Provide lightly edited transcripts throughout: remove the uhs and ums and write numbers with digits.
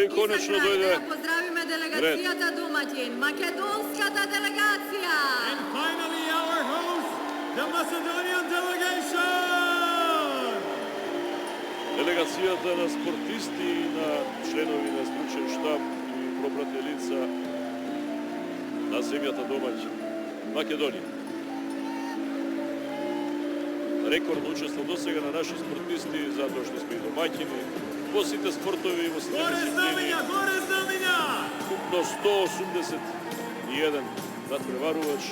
И конечно дојде да поздравиме делегацијата домаќин, македонската делегација. And finally our host, the Macedonian delegation. Делегацијата на спортисти и на членови на стручен штаб и пропрателица на земјата домаќин Македонија. Рекордно учество до сега на наши спортисти, затоа што сме и домаќини во сите спортови и во сите дисциплини. Горе знамења! Купно 181 надпреварувач,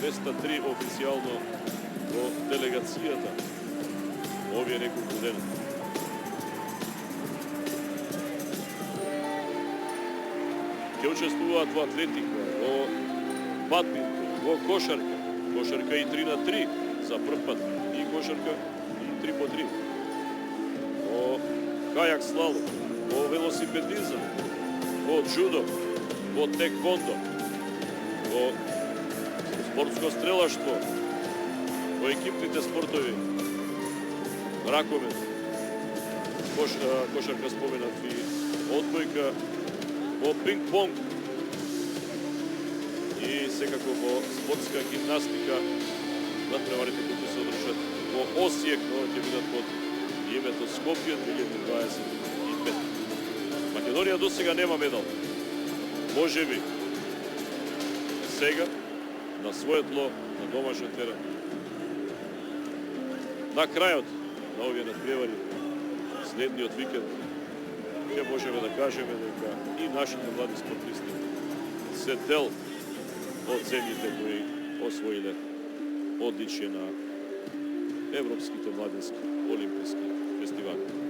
203 официјално во делегацијата овие неколку дена. Ќе учествуваат во атлетика, во бадминтон, во кошарка, кошарка и 3 на 3 за прв пат, и кошарка и 3 по 3. Во кајак слалом, во велосипедизам, во джудо, во теквондо, во спортско стрелаштво, во екипните спортови, ракомет, кошарка споменат и одбојка, во пинг-понг и секако во спортска гимнастика надпреварите кои се одржат во Осијек, но ќе бидат под името Скопје 2025. Македонија до сега нема медал. Може би сега на своје тло, на домашен терен. На крајот на овие надпревари, следниот викенд, ќе можеме да кажеме дека и нашите млади спортисти се дел од земјите кои освоиле одличие на европските младински олимписки фестивали.